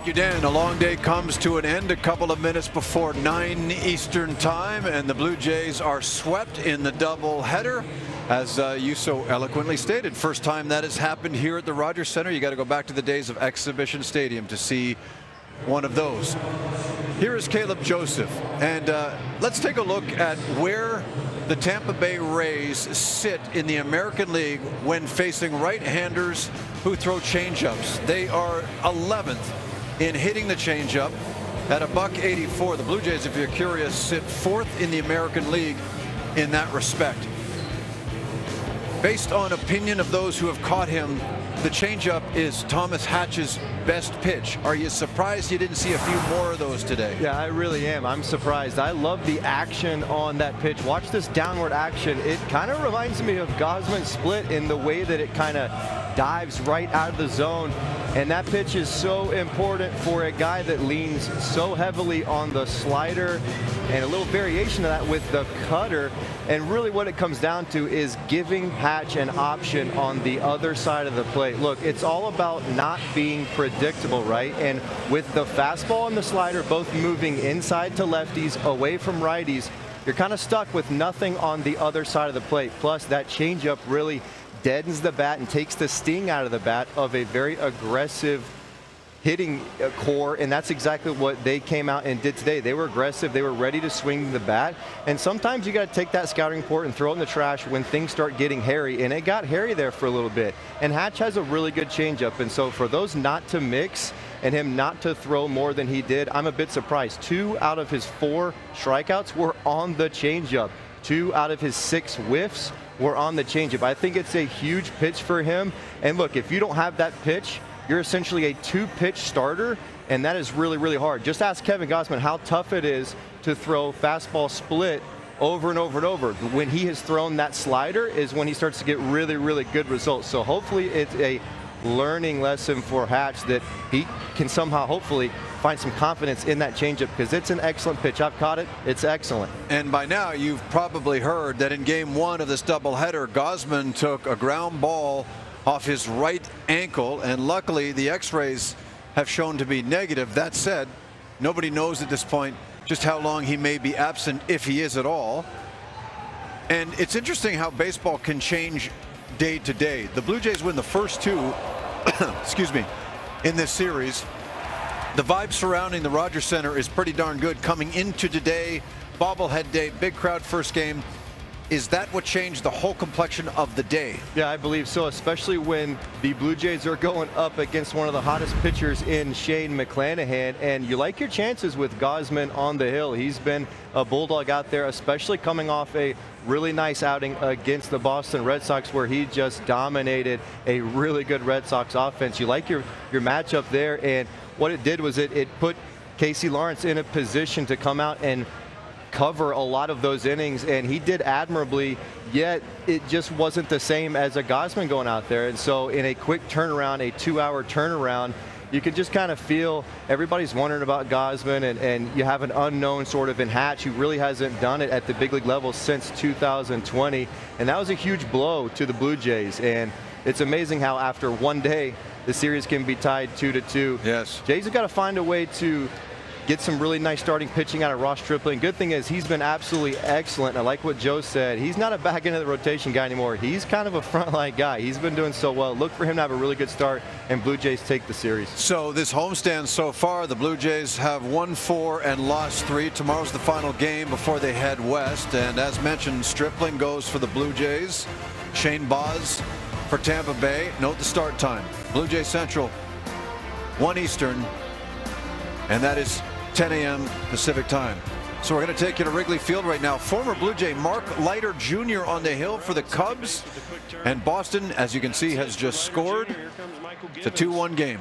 Thank you, Dan. A long day comes to an end a couple of minutes before 9 Eastern time, and the Blue Jays are swept in the doubleheader. As you so eloquently stated, first time that has happened here at the Rogers Center. You got to go back to the days of Exhibition Stadium to see one of those. Here is Caleb Joseph, and let's take a look at where the Tampa Bay Rays sit in the American League when facing right-handers who throw changeups. They are 11th in hitting the changeup at $184. The Blue Jays, if you're curious, sit 4th in the American League in that respect. Based on opinion of those who have caught him, the changeup is Thomas Hatch's best pitch. Are you surprised you didn't see a few more of those today? Yeah, I really am. I'm surprised. I love the action on that pitch. Watch this downward action. It kind of reminds me of Gausman's split in the way that it kind of dives right out of the zone. And that pitch is so important for a guy that leans so heavily on the slider and a little variation of that with the cutter. And really what it comes down to is giving Hatch an option on the other side of the plate. Look, it's all about not being predictable, right? And with the fastball and the slider both moving inside to lefties, away from righties, you're kind of stuck with nothing on the other side of the plate. Plus, that changeup really deadens the bat and takes the sting out of the bat of a very aggressive hitting core, and that's exactly what they came out and did today. They were aggressive. They were ready to swing the bat, and sometimes you got to take that scouting report and throw it in the trash when things start getting hairy, and it got hairy there for a little bit. And Hatch has a really good changeup, and so for those not to mix and him not to throw more than he did, I'm a bit surprised. 2 out of his 4 strikeouts were on the changeup. 2 out of his 6 whiffs were on the changeup. I think it's a huge pitch for him. And look, if you don't have that pitch, you're essentially a 2-pitch starter, and that is really, really hard. Just ask Kevin Gausman how tough it is to throw fastball split over and over and over. When he has thrown that slider is when he starts to get really, really good results. So hopefully it's a learning lesson for Hatch that he can somehow hopefully find some confidence in that changeup, because it's an excellent pitch. I've caught it. It's excellent. And by now you've probably heard that in game 1 of this doubleheader, Gausman took a ground ball off his right ankle, and luckily the x-rays have shown to be negative. That said, nobody knows at this point just how long he may be absent, if he is at all. And it's interesting how baseball can change day to day. The Blue Jays win the first 2 excuse me, in this series. The vibe surrounding the Rogers Center is pretty darn good coming into today. Bobblehead day, big crowd first game. Is that what changed the whole complexion of the day? Yeah, I believe so, especially when the Blue Jays are going up against one of the hottest pitchers in Shane McClanahan. And you like your chances with Gausman on the hill. He's been a bulldog out there, especially coming off a really nice outing against the Boston Red Sox, where he just dominated a really good Red Sox offense. You like your matchup there, and what it did was it put Casey Lawrence in a position to come out and cover a lot of those innings, and he did admirably, yet it just wasn't the same as a Gausman going out there. And so in a quick turnaround, a 2-hour turnaround, you can just kind of feel everybody's wondering about Gausman, and you have an unknown sort of in Hatch who really hasn't done it at the big league level since 2020, and that was a huge blow to the Blue Jays. And it's amazing how after one day the series can be tied 2-2. Yes. Jays have got to find a way to get some really nice starting pitching out of Ross Stripling. Good thing is he's been absolutely excellent. I like what Joe said. He's not a back end of the rotation guy anymore. He's kind of a frontline guy. He's been doing so well. Look for him to have a really good start, and Blue Jays take the series. So this homestand so far, the Blue Jays have won 4 and lost 3. Tomorrow's the final game before they head west. And as mentioned, Stripling goes for the Blue Jays. Shane Baz for Tampa Bay. Note the start time. Blue Jay Central, 1 Eastern, and that is 10 a.m. Pacific time. So we're going to take you to Wrigley Field right now. Former Blue Jay Mark Leiter Jr. on the hill for the Cubs. And Boston, as you can see, has just scored. It's a 2-1 game.